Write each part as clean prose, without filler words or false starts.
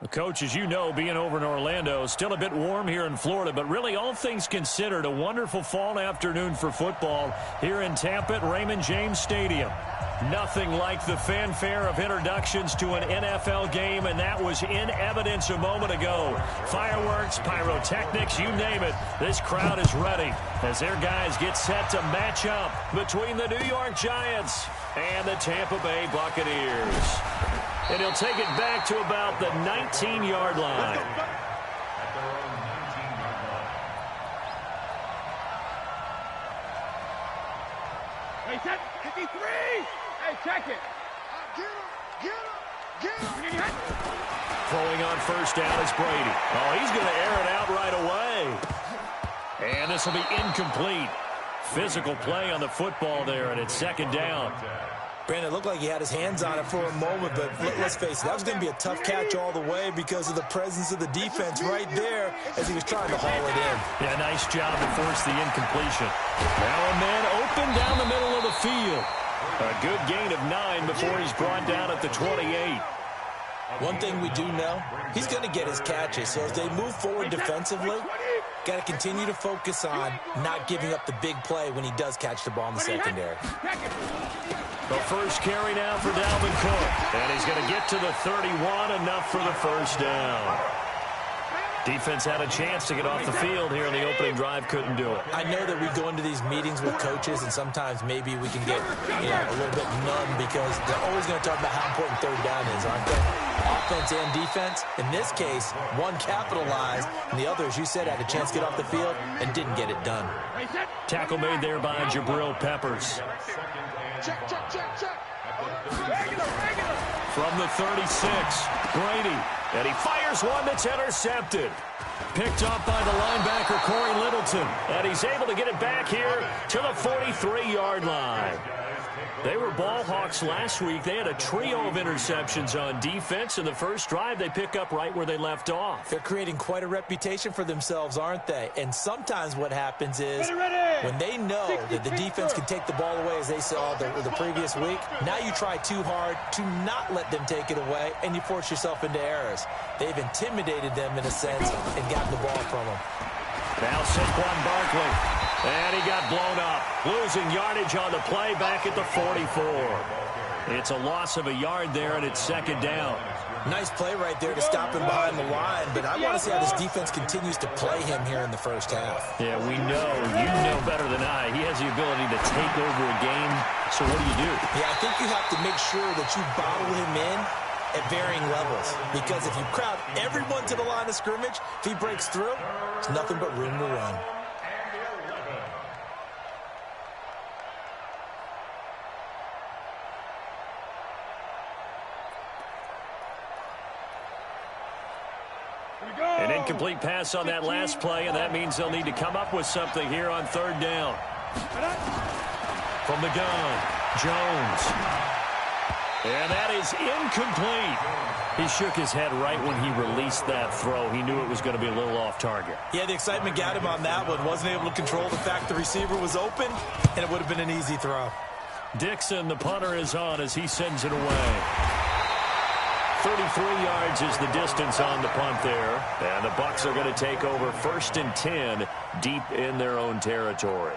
Coach, as you know, being over in Orlando, still a bit warm here in Florida, but really all things considered, a wonderful fall afternoon for football here in Tampa at Raymond James Stadium. Nothing like the fanfare of introductions to an NFL game, and that was in evidence a moment ago. Fireworks, pyrotechnics, you name it. This crowd is ready as their guys get set to match up between the New York Giants and the Tampa Bay Buccaneers. And he'll take it back to about the 19-yard line. Hey, set 53! Hey, check it. Get him. Throwing on first down is Brady. Oh, he's going to air it out right away. And this will be incomplete. Physical play on the football there, and it's second down. Brandon, it looked like he had his hands on it for a moment, but let's face it, that was going to be a tough catch all the way because of the presence of the defense right there as he was trying to haul it in. Yeah, nice job to force the incompletion. Now a man open down the middle of the field. A good gain of 9 before he's brought down at the 28. One thing we do know, he's going to get his catches, so as they move forward defensively, got to continue to focus on not giving up the big play when he does catch the ball in the secondary. The first carry now for Dalvin Cook. And he's going to get to the 31, enough for the first down. Defense had a chance to get off the field here in the opening drive, couldn't do it. I know that we go into these meetings with coaches, and sometimes maybe we can get a little bit numb because they're always going to talk about how important third down is, aren't they? Offense and defense. In this case, one capitalized, and the other, as you said, had a chance to get off the field and didn't get it done. Tackle made there by Jabril Peppers. Check. From the 36, Brady. And he fires one that's intercepted. Picked up by the linebacker, Corey Littleton. And he's able to get it back here to the 43-yard line. They were ball hawks last week. They had a trio of interceptions on defense. In the first drive, they pick up right where they left off. They're creating quite a reputation for themselves, aren't they? And sometimes what happens is when they know that the defense can take the ball away, as they saw the previous week, now you try too hard to not let them take it away, and you force yourself into errors. They've intimidated them in a sense and gotten the ball from them. Now Saquon Barkley. And he got blown up. Losing yardage on the play back at the 44. It's a loss of a yard there, and it's second down. Nice play right there to stop him behind the line, but I want to see how this defense continues to play him here in the first half. Yeah, we know. You know better than I. He has the ability to take over a game, so what do? Yeah, I think you have to make sure that you bottle him in at varying levels, because if you crowd everyone to the line of scrimmage, if he breaks through, it's nothing but room to run. An incomplete pass on that last play, and that means they'll need to come up with something here on third down. From the gun, Jones. And that is incomplete. He shook his head right when he released that throw. He knew it was going to be a little off target. Yeah, the excitement got him on that one. Wasn't able to control the fact the receiver was open, and it would have been an easy throw. Dixon, the punter, is on as he sends it away. 33 yards is the distance on the punt there. And the Bucs are going to take over 1st and 10 deep in their own territory.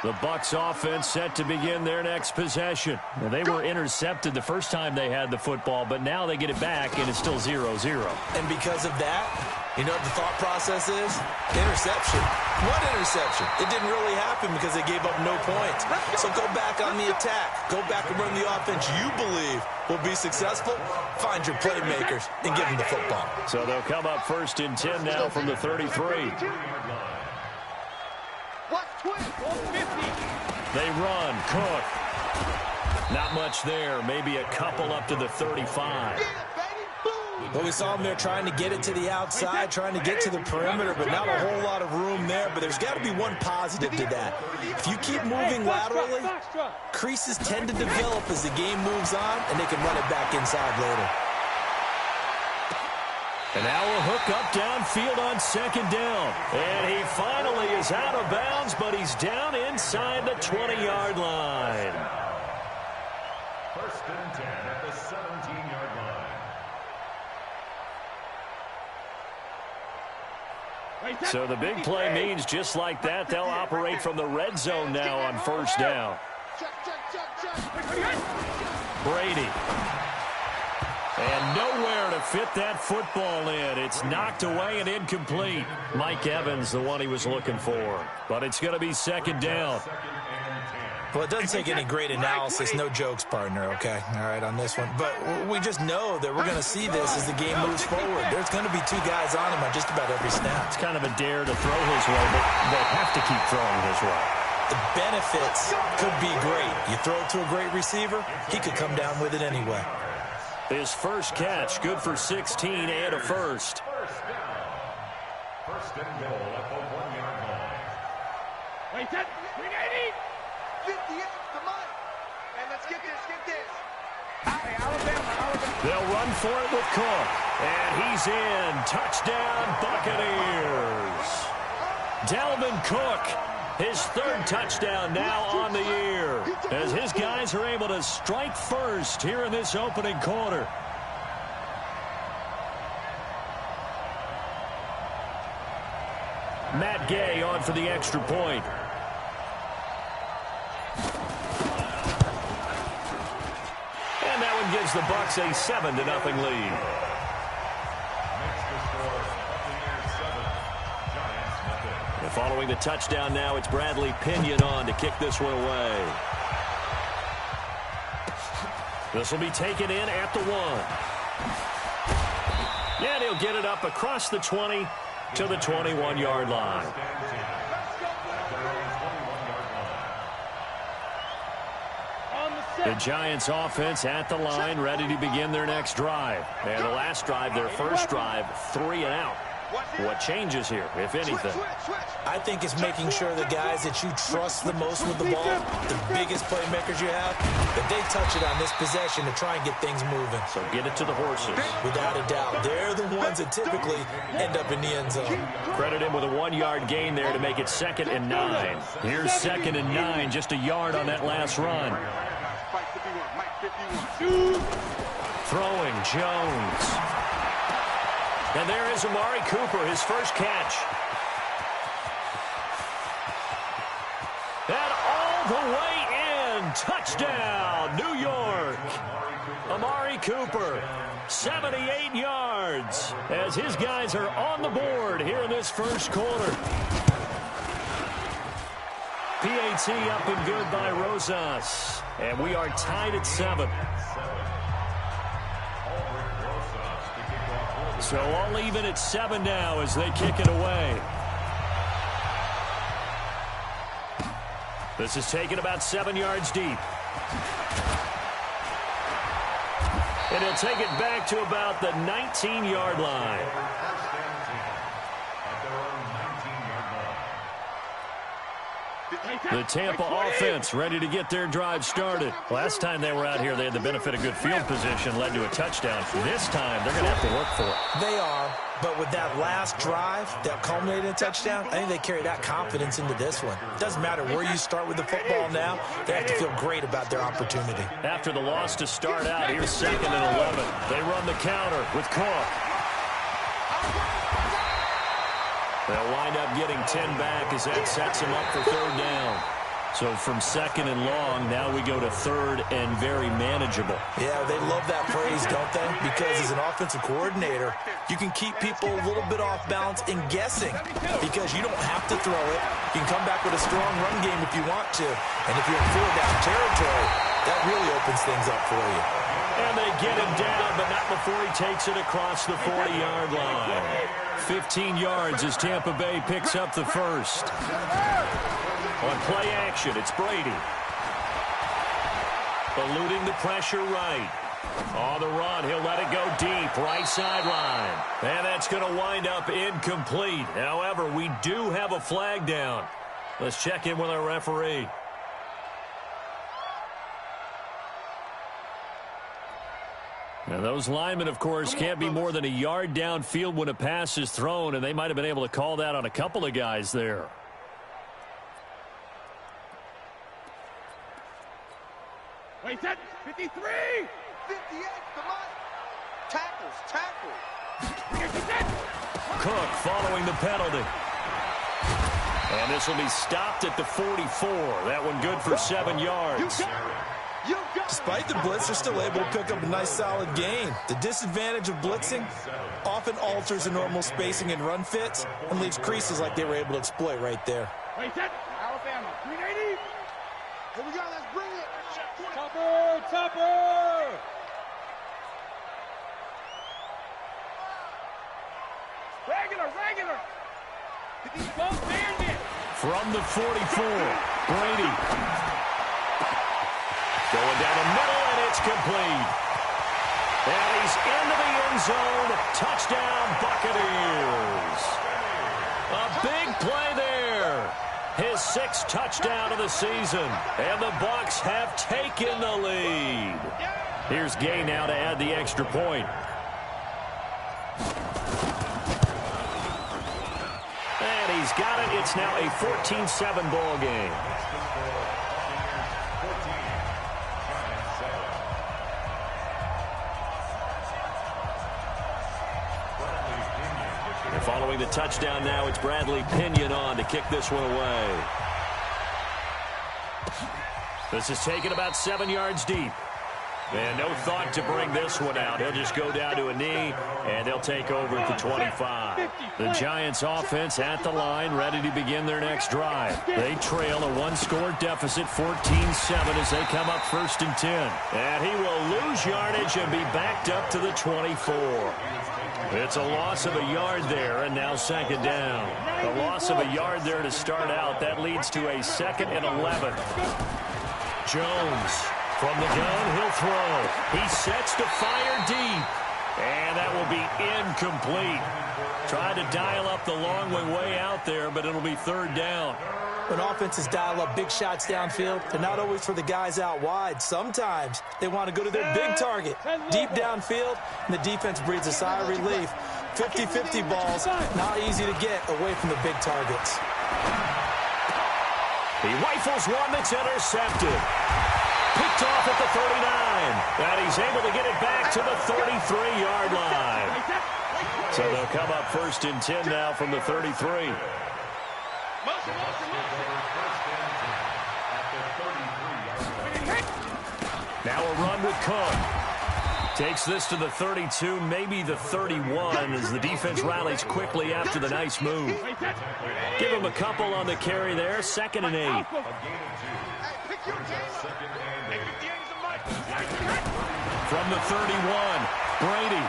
The Bucs offense set to begin their next possession. Now, they were intercepted the first time they had the football, but now they get it back, and it's still 0-0. And because of that, you know what the thought process is? Interception. What interception? It didn't really happen because they gave up no points. So go back on the attack. Go back and run the offense you believe will be successful. Find your playmakers and give them the football. So they'll come up 1st and 10 now from the 33. They run. Cook. Not much there. Maybe a couple up to the 35. Well, we saw him there trying to get it to the outside, trying to get to the perimeter, but not a whole lot of room there. But there's got to be one positive to that. If you keep moving laterally, creases tend to develop as the game moves on, and they can run it back inside later. And now a hook up downfield on second down. And he finally is out of bounds, but he's down inside the 20-yard line. 1st and 10 at the 17-yard line. So the big play means just like that, they'll operate from the red zone now on first down. Brady. And nowhere to fit that football in. It's knocked away and incomplete. Mike Evans, the one he was looking for. But it's going to be second down. Well, it doesn't take any great analysis. No jokes, partner, okay? All right, on this one. But we just know that we're going to see this as the game moves forward. There's going to be two guys on him on just about every snap. It's kind of a dare to throw his way, but they have to keep throwing his way. The benefits could be great. You throw it to a great receiver, he could come down with it anyway. His first catch, good for 16 and a first. First and goal at the 1-yard line. Wait, set, 380. 58, come on. And let's get this, Hey, Alabama. They'll run for it with Cook. And he's in. Touchdown, Buccaneers. Dalvin Cook, his third touchdown now on the year, as his guys are able to strike first here in this opening quarter. Matt Gay on for the extra point. And that one gives the Bucs a 7-0 lead. And following the touchdown now, it's Bradley Pinion on to kick this one away. This will be taken in at the 1. And he'll get it up across the 20 to the 21-yard line. The Giants offense at the line, ready to begin their next drive. And the last drive, their first drive, 3 and out. What changes here, if anything? I think it's making sure the guys that you trust the most with the ball, the biggest playmakers you have, that they touch it on this possession to try and get things moving. So get it to the horses. Without a doubt. They're the ones that typically end up in the end zone. Credit him with a 1-yard gain there to make it 2nd and 9. Here's 2nd and 9, just a yard on that last run. Throwing Jones. And there is Amari Cooper, his first catch. And all the way in. Touchdown, New York. Amari Cooper, 78 yards, as his guys are on the board here in this first quarter. PAT up and good by Rosas. And we are tied at 7. So all even at 7 now as they kick it away. This is taken about 7 yards deep. And he'll take it back to about the 19-yard line. The Tampa offense ready to get their drive started. Last time they were out here, they had the benefit of good field position, led to a touchdown. This time, they're going to have to work for it. They are, but with that last drive that culminated in a touchdown, I think they carry that confidence into this one. It doesn't matter where you start with the football now. They have to feel great about their opportunity. After the loss to start out, here's 2nd and 11. They run the counter with Cook. They'll wind up getting 10 back as that sets them up for 3rd down. So from 2nd and long, now we go to 3rd and very manageable. Yeah, they love that phrase, don't they? Because as an offensive coordinator, you can keep people a little bit off balance and guessing because you don't have to throw it. You can come back with a strong run game if you want to. And if you're in 4-down territory, that really opens things up for you. And they get him down, but not before he takes it across the 40-yard line. 15 yards as Tampa Bay picks up the first. On play action, it's Brady. Eluding the pressure right. On the run, he'll let it go deep, right sideline. And that's going to wind up incomplete. However, we do have a flag down. Let's check in with our referee. Now, those linemen, of course, can't be more than a yard downfield when a pass is thrown, and they might have been able to call that on a couple of guys there. Wait, set, 53! 58, come on. Tackles, tackle. Cook following the penalty. And this will be stopped at the 44. That one good for 7 yards. Despite the blitz, they're still able to pick up a nice, solid gain. The disadvantage of blitzing often alters the normal spacing and run fits and leaves creases like they were able to exploit right there. Alabama, 380. Here we go, let's bring it. Topper. Regular. From the 44, Brady. Going down the middle, and it's complete. And he's into the end zone. Touchdown, Buccaneers. A big play there. His 6th touchdown of the season. And the Bucs have taken the lead. Here's Gay now to add the extra point. And he's got it. It's now a 14-7 ball game. And following the touchdown now, it's Bradley Pinion on to kick this one away. This is taken about 7 yards deep. And no thought to bring this one out. He'll just go down to a knee, and they'll take over at the 25. The Giants offense at the line, ready to begin their next drive. They trail a 1-score deficit, 14-7, as they come up 1st and 10. And he will lose yardage and be backed up to the 24. It's a loss of a yard there, and now 2nd down. A loss of a yard there to start out. That leads to a 2nd and 11. Jones. From the gun, he'll throw. He sets to fire deep. And that will be incomplete. Tried to dial up the long way out there, but it'll be 3rd down. When offenses dial up big shots downfield, they're not always for the guys out wide. Sometimes they want to go to their big target, deep downfield, and the defense breathes a sigh of relief. 50-50 balls, not easy to get away from the big targets. He rifles one that's intercepted. Picked off at the 39. And he's able to get it back to the 33-yard line. So they'll come up 1st and 10 now from the 33. Now a run with Cook. Takes this to the 32, maybe the 31, as the defense rallies quickly after the nice move. Give him a couple on the carry there. 2nd and 8. From the 31, Brady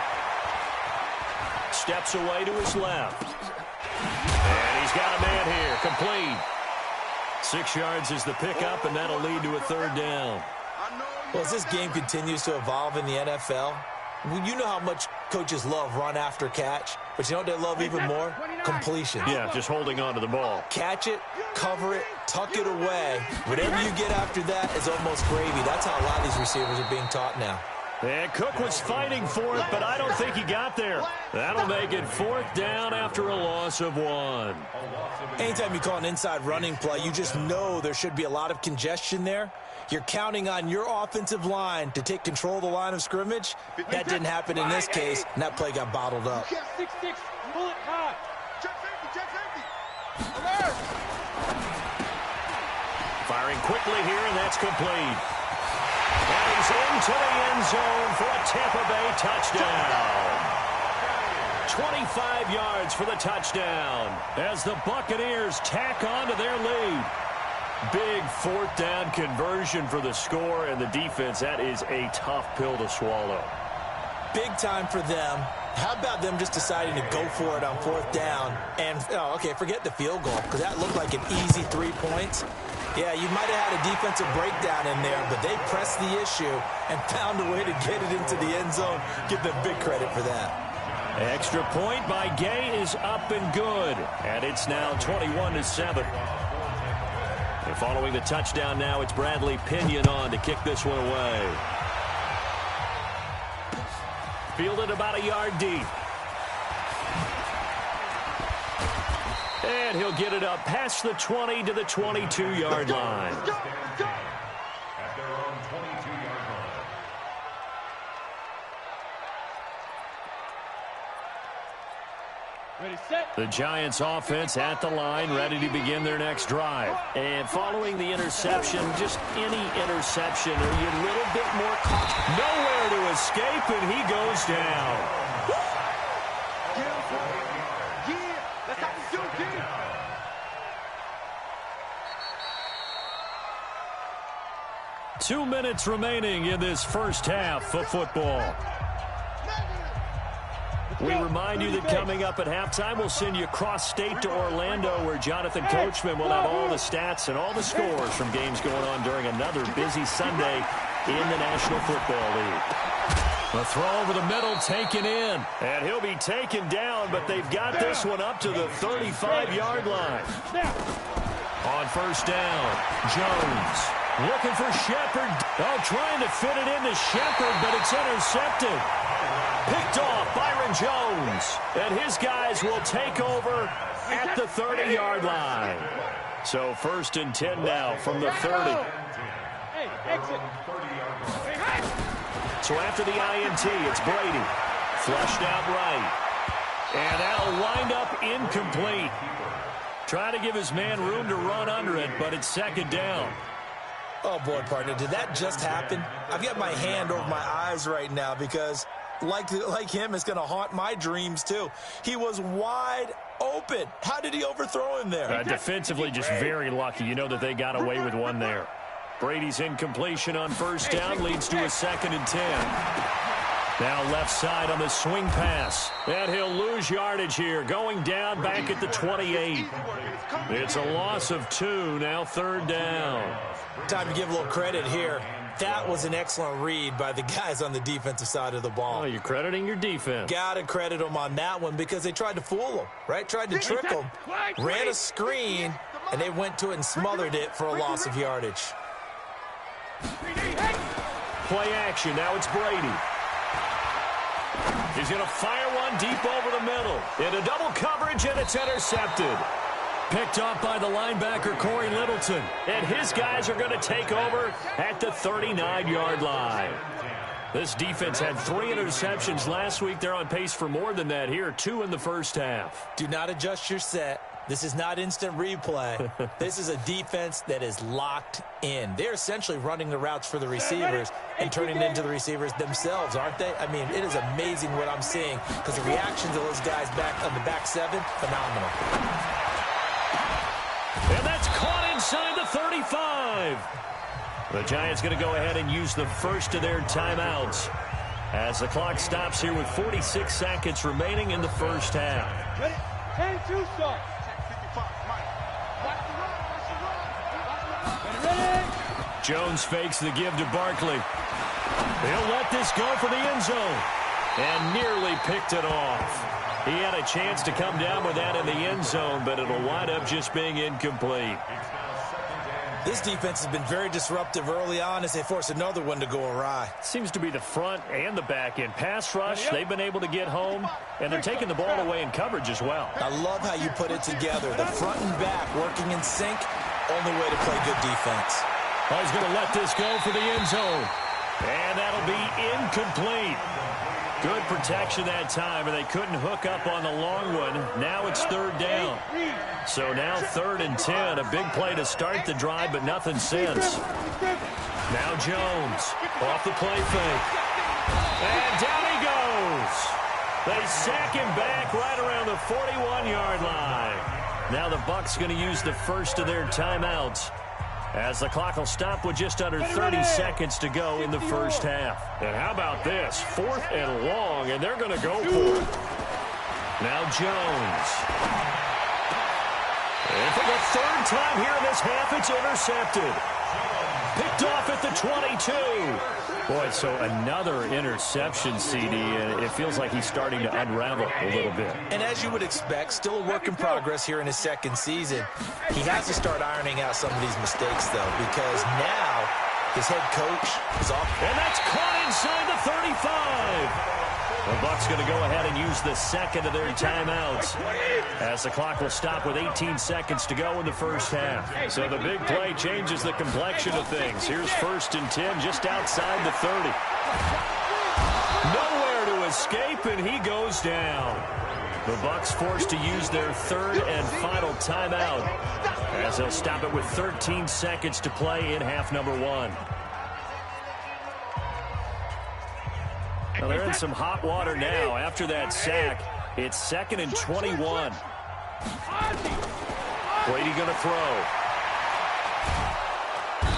steps away to his left. And he's got a man here, complete. 6 yards is the pickup, and that'll lead to a 3rd down. Well, as this game continues to evolve in the NFL, you know how much coaches love run after catch, but you know what they love even more? Completion. Yeah, just holding on to the ball. Catch it, cover it, tuck it away. Whatever you get after that is almost gravy. That's how a lot of these receivers are being taught now. And Cook was fighting for it, but I don't think he got there. That'll make it 4th down after a loss of 1. Anytime you call an inside running play, you just know there should be a lot of congestion there. You're counting on your offensive line to take control of the line of scrimmage. That didn't happen in this case, and that play got bottled up. 6-6, pull it high. Check safety. Firing quickly here, and that's complete. And he's into the end zone for a Tampa Bay touchdown. 25 yards for the touchdown as the Buccaneers tack on to their lead. Big 4th down conversion for the score, and the defense, that is a tough pill to swallow. Big time for them. How about them just deciding to go for it on 4th down? And, forget the field goal, because that looked like an easy 3 points. Yeah, you might have had a defensive breakdown in there, but they pressed the issue and found a way to get it into the end zone. Give them big credit for that. Extra point by Gay is up and good, and it's now 21-7. And following the touchdown now, it's Bradley Pinion on to kick this one away. Fielded about a yard deep. And he'll get it up past the 20 to the 22-yard line. At their own 22-yard line. The Giants offense at the line, ready to begin their next drive. And following the interception, just any interception, are you a little bit more cautious? Nowhere to escape, and he goes down. Yeah, that's how we do, kid. Two minutes remaining in this first half of football. We remind you that coming up at halftime, we'll send you cross-state to Orlando, where Jonathan Coachman will have all the stats and all the scores from games going on during another busy Sunday in the National Football League. A throw over the middle, taken in. And he'll be taken down, but they've got this one up to the 35-yard line. On first down, Jones looking for Shepard. Oh, trying to fit it into Shepard, but it's intercepted. Picked off Byron Jones, and his guys will take over at the 30-yard line. So first and 10 now from the 30. So after the INT, it's Brady. Flushed out right. And that'll wind up incomplete. Trying to give his man room to run under it, but it's second down. Oh, boy, partner, did that just happen? I've got my hand over my eyes right now because, like him, it's going to haunt my dreams, too. He was wide open. How did he overthrow him there? Defensively, just very lucky. You know that they got away with one there. Brady's incompletion on first down leads to a second and 10. Now left side on the swing pass. And he'll lose yardage here, going down back at the 28. It's a loss of 2, now third down. Time to give a little credit here. That was an excellent read by the guys on the defensive side of the ball. Oh, you're crediting your defense. Got to credit them on that one because they tried to fool him, right? Tried to trick him, ran a screen, and they went to it and smothered it for a loss of yardage. Play action. Now it's Brady. He's going to fire one deep over the middle. Into double coverage, and it's intercepted. Picked off by the linebacker, Corey Littleton. And his guys are going to take over at the 39-yard line. This defense had 3 interceptions last week. They're on pace for more than that here, 2 in the first half. Do not adjust your set. This is not instant replay. This is a defense that is locked in. They're essentially running the routes for the receivers and turning it into the receivers themselves, aren't they? I mean, it is amazing what I'm seeing because the reactions of those guys back on the back 7, phenomenal. And that's caught inside the 35. The Giants going to go ahead and use the first of their timeouts as the clock stops here with 46 seconds remaining in the first half. 10-2 start. Jones fakes the give to Barkley. He'll let this go for the end zone. And nearly picked it off. He had a chance to come down with that in the end zone, but it'll wind up just being incomplete. This defense has been very disruptive early on as they force another one to go awry. Seems to be the front and the back end. Pass rush, they've been able to get home, and they're taking the ball away in coverage as well. I love how you put it together. The front and back working in sync, only way to play good defense. Oh, he's going to let this go for the end zone. And that'll be incomplete. Good protection that time, and they couldn't hook up on the long one. Now it's third down. So now 3rd and 10. A big play to start the drive, but nothing since. Now Jones off the play fake. And down he goes. They sack him back right around the 41-yard line. Now the Bucs going to use the first of their timeouts, as the clock will stop with just under 30 seconds to go in the first half. And how about this? 4th and long, and they're going to go for it. Now Jones. And for the 3rd time here in this half, it's intercepted. Picked off at the 22. Boy, so another interception, CD, and it feels like he's starting to unravel a little bit. And as you would expect, still a work in progress here in his 2nd season. He has to start ironing out some of these mistakes, though, because now his head coach is off. And that's caught inside the 35. The Bucs going to go ahead and use the 2nd of their timeouts, as the clock will stop with 18 seconds to go in the first half. So the big play changes the complexion of things. Here's 1st and 10 just outside the 30. Nowhere to escape, and he goes down. The Bucs forced to use their third and final timeout as they'll stop it with 13 seconds to play in half number 1. Well, they're in some hot water now. After that sack, it's 2nd and 21. Brady going to throw.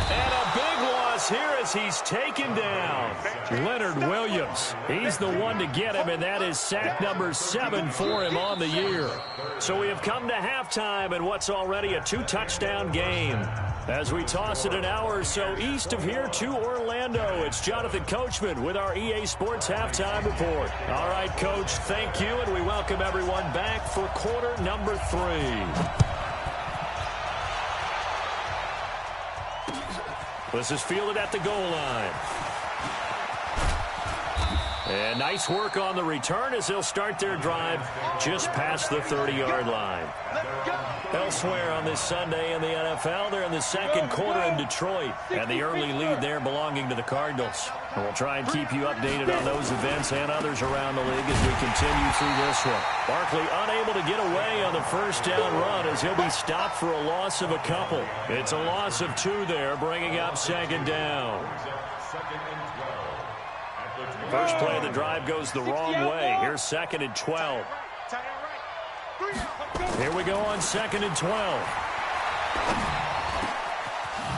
And a big loss here as he's taken down. Leonard Williams. He's the one to get him, and that is sack number 7 for him on the year. So we have come to halftime in what's already a 2-touchdown game. As we toss it an hour or so east of here to Orlando, it's Jonathan Coachman with our EA Sports Halftime Report. All right, Coach, thank you, and we welcome everyone back for quarter number 3. This is fielded at the goal line. And nice work on the return as they'll start their drive just past the 30-yard line. Elsewhere on this Sunday in the NFL, they're in the second quarter in Detroit, and the early lead there belonging to the Cardinals. And we'll try and keep you updated on those events and others around the league as we continue through this one. Barkley unable to get away on the first down run as he'll be stopped for a loss of a couple. It's a loss of 2 there, bringing up 2nd down. First play of the drive goes the wrong way. Here's 2nd and 12. Here we go on 2nd and 12.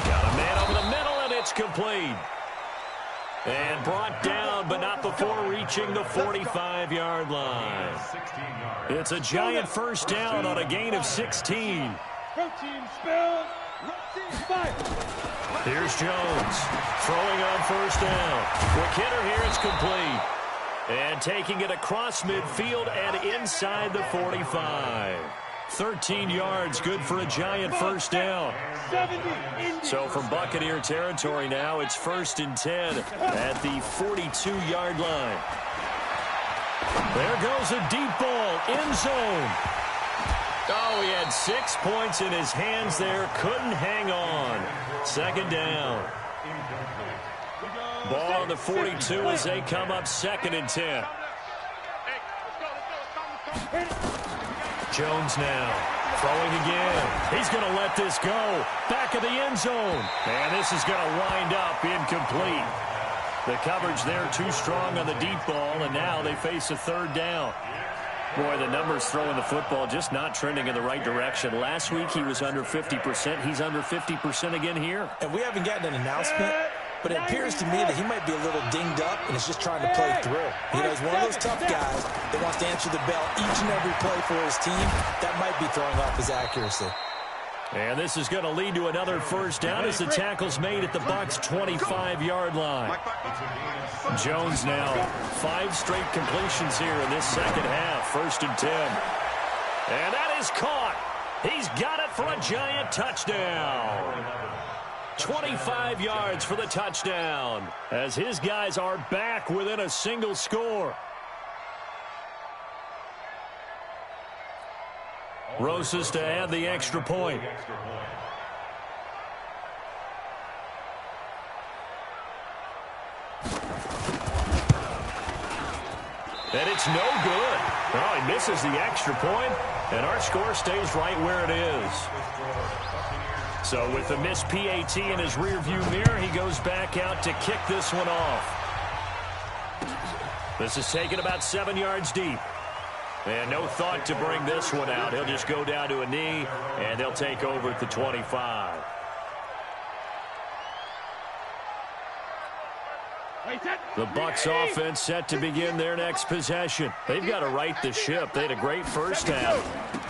Got a man over the middle, and it's complete. And brought down, but not before reaching the 45-yard line. It's a giant first down on a gain of 16. Here's Jones throwing on first down. Quick hitter here, it's complete. And taking it across midfield and inside the 45. 13 yards, good for a giant first down. So from Buccaneer territory now, it's 1st and 10 at the 42-yard line. There goes a deep ball, end zone. Oh, he had 6 points in his hands there, couldn't hang on. 2nd down. Ball on the 42 as they come up 2nd and 10. Jones now throwing again. He's going to let this go. Back of the end zone. And this is going to wind up incomplete. The coverage there too strong on the deep ball, and now they face a 3rd down. Boy, the numbers throwing the football just not trending in the right direction. Last week he was under 50%. He's under 50% again here. And we haven't gotten an announcement, but it appears to me that he might be a little dinged up and is just trying to play through. You know, he's one of those tough guys that wants to answer the bell each and every play for his team. That might be throwing off his accuracy. And this is going to lead to another first down as the tackle's made at the Bucs' 25-yard line. Jones now 5 straight completions here in this second half. 1st and 10. And that is caught. He's got it for a giant touchdown. 25 yards for the touchdown as his guys are back within a single score. Rosas to add the extra point. And it's no good. Oh, he misses the extra point, and our score stays right where it is. So with the missed PAT in his rearview mirror, he goes back out to kick this one off. This is taken about 7 yards deep. And no thought to bring this one out. He'll just go down to a knee, and they'll take over at the 25. The Bucs offense set to begin their next possession. They've got to right the ship. They had a great first half,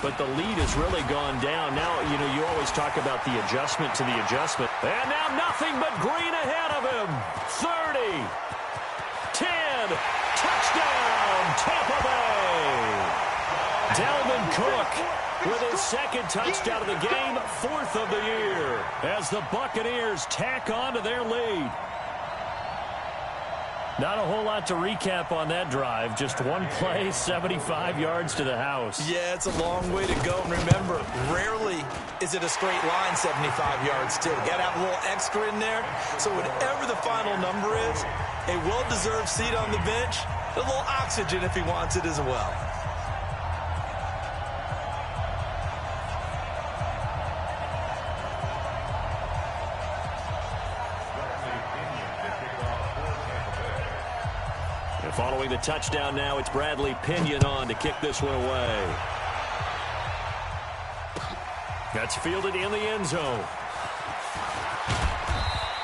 but the lead has really gone down. Now, you know, you always talk about the adjustment to the adjustment. And now nothing but green ahead of him. 30, 10, touchdown, Tampa Bay. Dalvin Cook with his 2nd touchdown of the game, 4th of the year, as the Buccaneers tack on to their lead. Not a whole lot to recap on that drive. Just one play, 75 yards to the house. Yeah, it's a long way to go. And remember, rarely is it a straight line 75 yards, too. Got to have a little extra in there. So whatever the final number is, a well-deserved seat on the bench, a little oxygen if he wants it as well. Following the touchdown now, it's Bradley Pinion on to kick this one away. That's fielded in the end zone.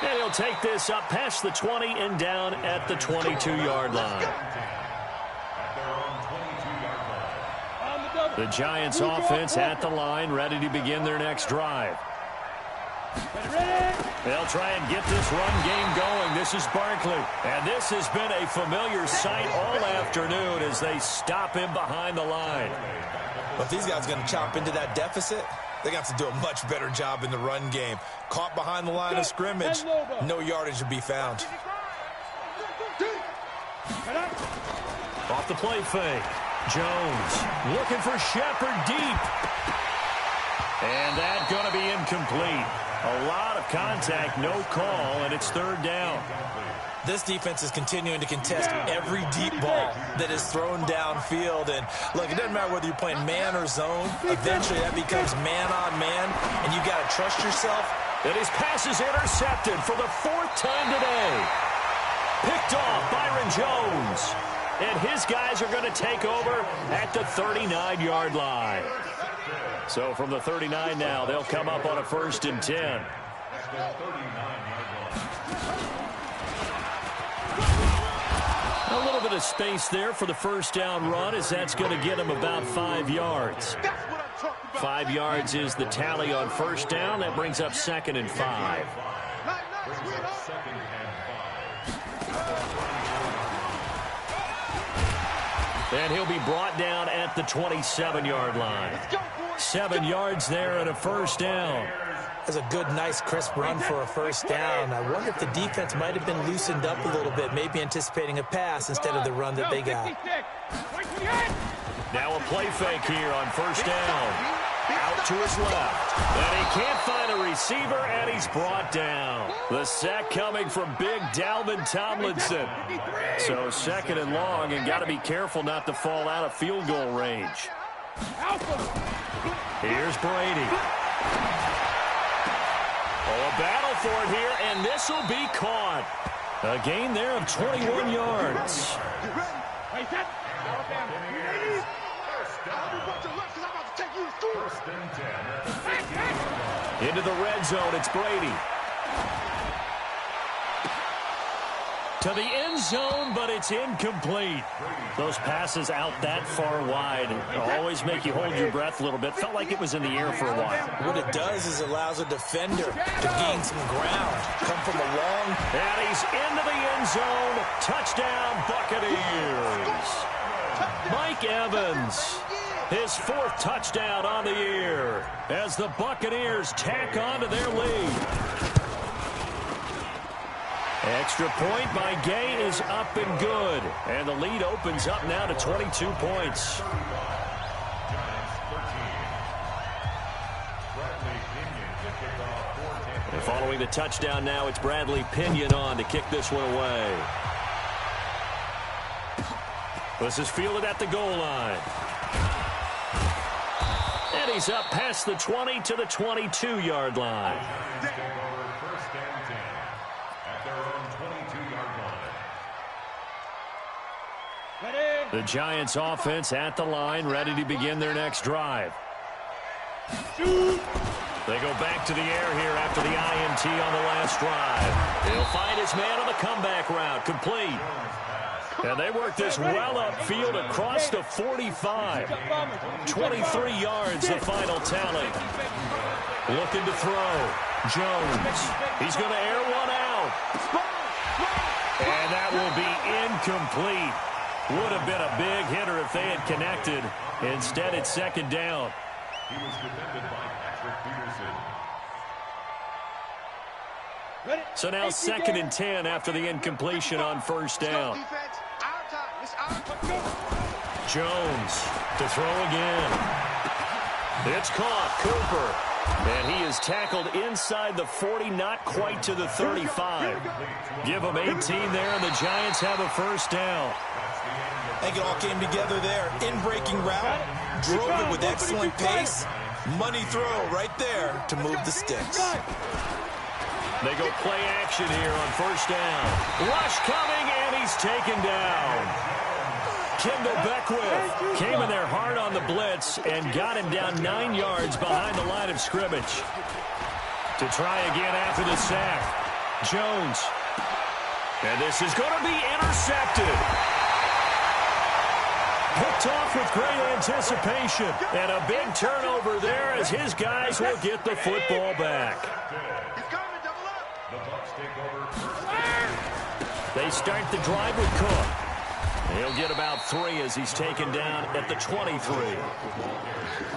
And he'll take this up past the 20 and down at the 22-yard line. The Giants offense at the line, ready to begin their next drive. They'll try and get this run game going. This is Barkley. And this has been a familiar sight all afternoon as they stop him behind the line. But if these guys are going to chop into that deficit, they got to do a much better job in the run game. Caught behind the line of scrimmage, no yardage to be found. Off the play fake. Jones looking for Shepard deep. And that's going to be incomplete. A lot of contact, no call, and it's third down. This defense is continuing to contest every deep ball that is thrown downfield. And, look, it doesn't matter whether you're playing man or zone. Eventually, that becomes man on man, and you got to trust yourself. And his pass is intercepted for the fourth time today. Picked off Byron Jones. And his guys are going to take over at the 39-yard line. So from the 39 now, they'll come up on a 1st and 10. A little bit of space there for the first down run, as that's going to get him about 5 yards. 5 yards is the tally on first down. That brings up 2nd and 5. And he'll be brought down at the 27-yard line. 7 yards there and a first down. That's a good, nice, crisp run for a first down. I wonder if the defense might have been loosened up a little bit, maybe anticipating a pass instead of the run that they got. Now a play fake here on first down. Out to his left. And he can't find a receiver, and he's brought down. The sack coming from big Dalvin Tomlinson. So 2nd and long, and got to be careful not to fall out of field goal range. Here's Brady. Oh, a battle for it here, and this will be caught. A gain there of 21 yards. Into the red zone, it's Brady. To the end zone, but it's incomplete. Those passes out that far wide always make you hold your breath a little bit. Felt like it was in the air for a while. What it does is it allows a defender to gain some ground. Come from a long... And he's into the end zone. Touchdown, Buccaneers. Mike Evans. His 4th touchdown on the year as the Buccaneers tack on to their lead. Extra point by Gay is up and good. And the lead opens up now to 22 points. And following the touchdown now, it's Bradley Pinion on to kick this one away. This is fielded at the goal line. And he's up past the 20 to the 22-yard line. The Giants offense at the line, ready to begin their next drive. They go back to the air here after the INT on the last drive. He'll find his man on the comeback route, complete. And they work this well upfield across the 45. 23 yards, the final tally. Looking to throw. Jones. He's going to air one out. And that will be incomplete. Would have been a big hitter if they had connected. Instead, it's 2nd down. He was defended by Patrick Peterson. So now 2nd and 10 after the incompletion on first down. Jones to throw again. It's caught. Cooper. And he is tackled inside the 40, not quite to the 35. Give him 18 there, and the Giants have a first down. I think it all came together there. In-breaking route, drove it with excellent pace. Money throw right there to move the sticks. They go play action here on first down. Rush coming, And he's taken down. Kendall Beckwith came in there hard on the blitz and got him down 9 yards behind the line of scrimmage. To try again after the sack, Jones. And this is going to be intercepted. Picked off with great anticipation. And a big turnover there as his guys will get the football back. They start the drive with Cook. He'll get about 3 as he's taken down at the 23.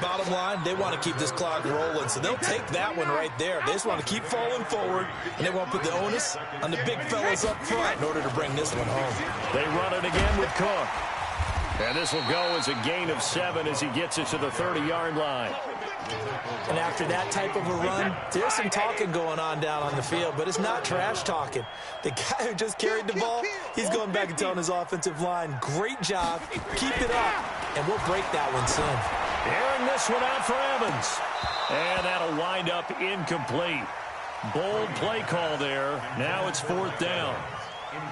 Bottom line, they want to keep this clock rolling, so they'll take that one right there. They just want to keep falling forward, and they want to put the onus on the big fellas up front in order to bring this one home. They run it again with Cook. And this will go as a gain of 7 as he gets it to the 30-yard line. And after that type of a run, there's some talking going on down on the field, but it's not trash talking. The guy who just carried the ball, he's going back and telling his offensive line, great job, keep it up, and we'll break that one soon. Airing this one out for Evans. And that'll wind up incomplete. Bold play call there. Now it's 4th down.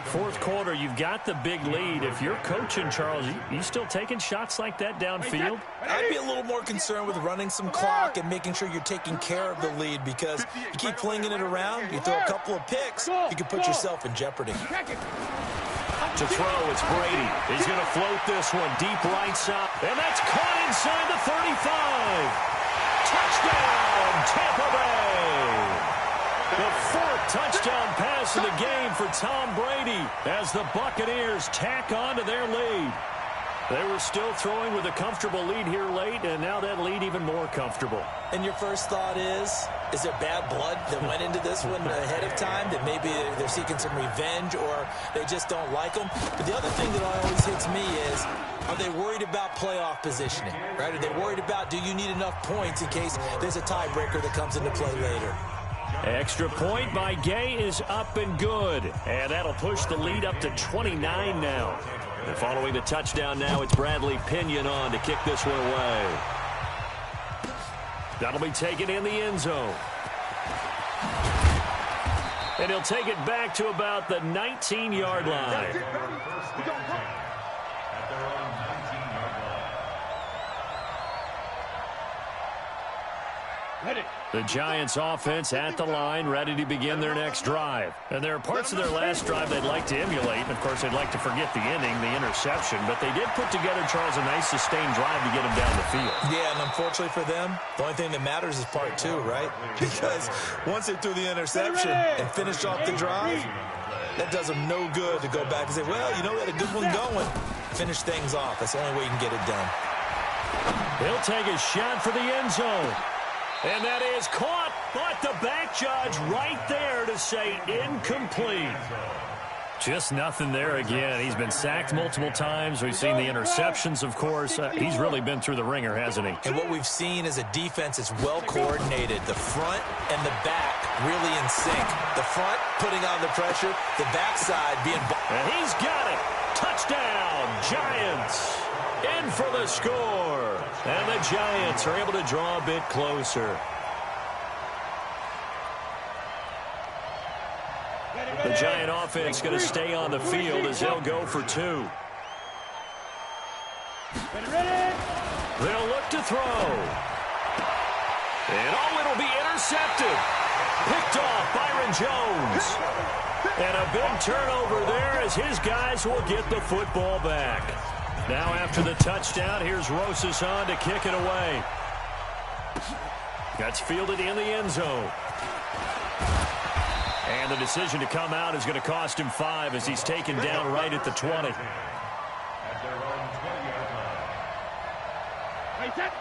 Fourth quarter, you've got the big lead. If you're coaching, Charles, you still taking shots like that downfield? I'd be a little more concerned with running some clock and making sure you're taking care of the lead, because you keep flinging it around, you throw a couple of picks, you can put yourself in jeopardy. To throw, it's Brady. He's going to float this one deep right side. And that's caught inside the 35. Touchdown, Tampa Bay. The 4th touchdown pass of the game for Tom Brady as the Buccaneers tack on to their lead. They were still throwing with a comfortable lead here late, and now that lead even more comfortable. And your first thought is there bad blood that went into this one ahead of time, that maybe they're seeking some revenge or they just don't like them? But the other thing that always hits me is, are they worried about playoff positioning, right? Are they worried about, do you need enough points in case there's a tiebreaker that comes into play later? Extra point by Gay is up and good. And that'll push the lead up to 29 now. And following the touchdown now, it's Bradley Pinion on to kick this one away. That'll be taken in the end zone. And he'll take it back to about the 19-yard line. The Giants offense at the line, ready to begin their next drive. And there are parts of their last drive they'd like to emulate. And of course, they'd like to forget the inning, the interception. But they did put together, Charles, a nice sustained drive to get them down the field. Yeah, and unfortunately for them, the only thing that matters is part 2, right? Because once they threw the interception and finished off the drive, that does them no good to go back and say, well, you know, we had a good one going. Finish things off. That's the only way you can get it done. He'll take a shot for the end zone. And that is caught, but the back judge right there to say incomplete. Just nothing there again. He's been sacked multiple times. We've seen the interceptions, of course. He's really been through the ringer, hasn't he? And what we've seen is a defense that's well coordinated. The front and the back really in sync. The front putting on the pressure, the backside being... And he's got it. Touchdown, Giants. In for the score. And the Giants are able to draw a bit closer. The Giant offense going to stay on the field as they'll go for 2. They'll look to throw. And it'll be intercepted. Picked off Byron Jones. And a big turnover there as his guys will get the football back. Now after the touchdown, here's Rosas on to kick it away. That's fielded in the end zone. And the decision to come out is going to cost him 5 as he's taken down right at the 20.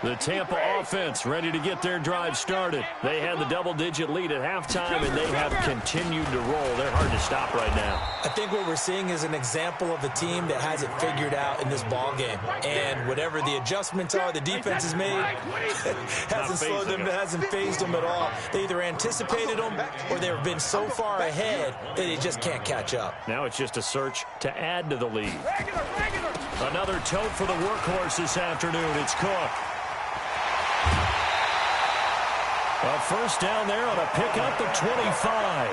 The Tampa offense ready to get their drive started. They had the double-digit lead at halftime, and they have continued to roll. They're hard to stop right now. I think what we're seeing is an example of a team that has it figured out in this ball game. And whatever the adjustments are the defense has made, hasn't slowed them, hasn't phased them at all. They either anticipated them or they've been so far ahead that they just can't catch up. Now it's just a search to add to the lead. Another tote for the workhorse this afternoon. It's Cook. A first down there on a pickup at 25.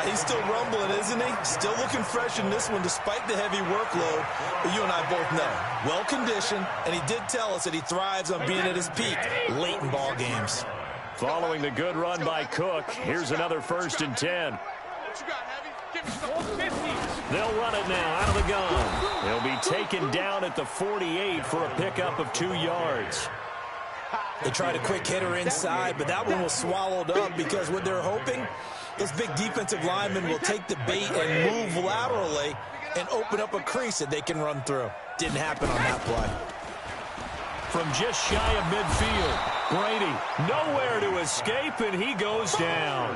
He's still rumbling, isn't he? Still looking fresh in this one despite the heavy workload. But you and I both know, well-conditioned, and he did tell us that he thrives on being at his peak late in ball games. Following the good run by Cook, here's another 1st and 10. They'll run it now out of the gun. They'll be taken down at the 48 for a pickup of 2 yards. They tried a quick hitter inside, but that one was swallowed up because what they're hoping, those big defensive linemen will take the bait and move laterally and open up a crease that they can run through. Didn't happen on that play. From just shy of midfield, Brady nowhere to escape, and he goes down.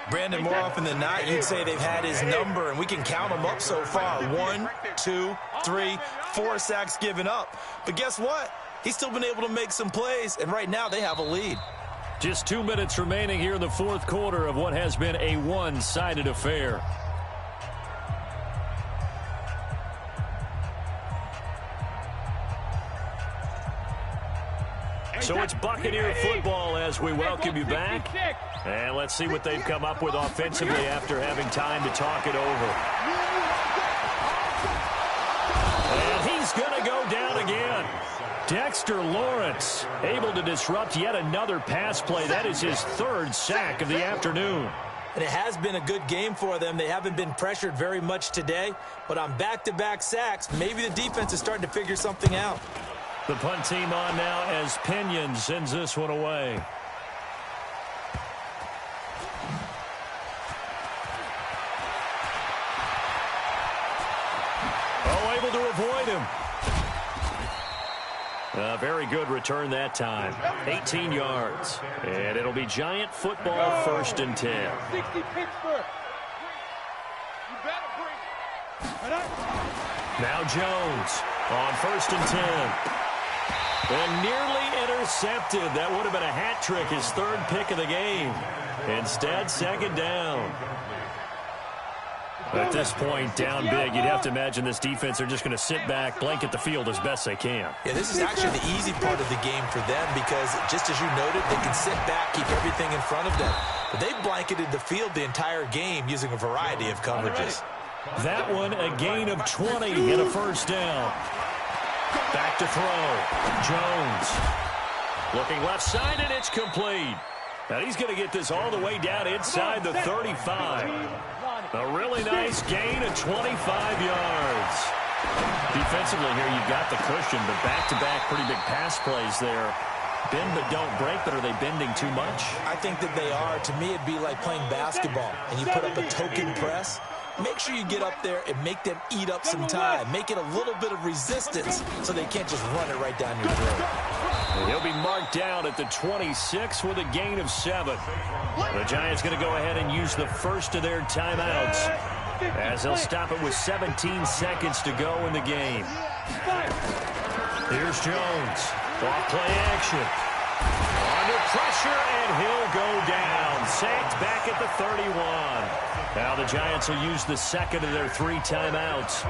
Brandon, more often than not, you'd say they've had his number, and we can count them up so far. 1, 2, 3, 4 sacks given up. But guess what? He's still been able to make some plays, and right now they have a lead. Just 2 minutes remaining here in the 4th quarter of what has been a one-sided affair. So it's Buccaneer football as we welcome you back. And let's see what they've come up with offensively after having time to talk it over. And he's going to go down again. Dexter Lawrence able to disrupt yet another pass play. That is his 3rd sack of the afternoon. And it has been a good game for them. They haven't been pressured very much today. But on back-to-back sacks, maybe the defense is starting to figure something out. The punt team on now as Pinion sends this one away. Oh, able to avoid him. A very good return that time. 18 yards. And it'll be Giant football 1st and 10. 60 Pittsburgh. You better bring. Now Jones on 1st and 10. And nearly intercepted. That would have been a hat trick, his 3rd pick of the game. Instead, 2nd down. At this point, down big, you'd have to imagine this defense are just going to sit back, blanket the field as best they can. Yeah, this is actually the easy part of the game for them because, just as you noted, they can sit back, keep everything in front of them. But they've blanketed the field the entire game using a variety of coverages. That one, a gain of 20 and a 1st down. Back to throw. Jones. Looking left side, and it's complete. Now he's going to get this all the way down inside the 35. A really nice gain of 25 yards. Defensively here, you've got the cushion, but back-to-back pretty big pass plays there. Bend but don't break, but are they bending too much? I think that they are. To me, it'd be like playing basketball, and you put up a token press. Make sure you get up there and make them eat up some time. Make it a little bit of resistance so they can't just run it right down your throat. And he'll be marked down at the 26 with a gain of 7. The Giants going to go ahead and use the first of their timeouts as they'll stop it with 17 seconds to go in the game. Here's Jones. Off play action. Under pressure, and he'll go down. Sacked back at the 31. Now the Giants will use the 2nd of their 3 timeouts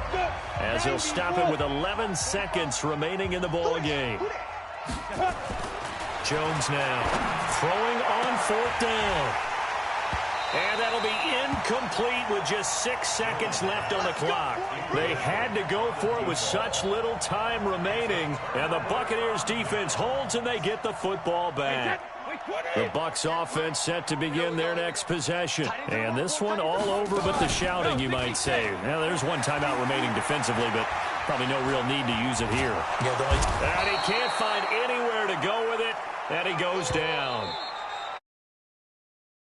as he'll stop it with 11 seconds remaining in the ball game. Jones now throwing on 4th down. And that'll be incomplete with just 6 seconds left on the clock. They had to go for it with such little time remaining. And the Buccaneers defense holds, and they get the football back. The Bucs offense set to begin their next possession. And this one all over but the shouting, you might say. Now, there's one timeout remaining defensively, but probably no real need to use it here. And he can't find anywhere to go with it, and he goes down.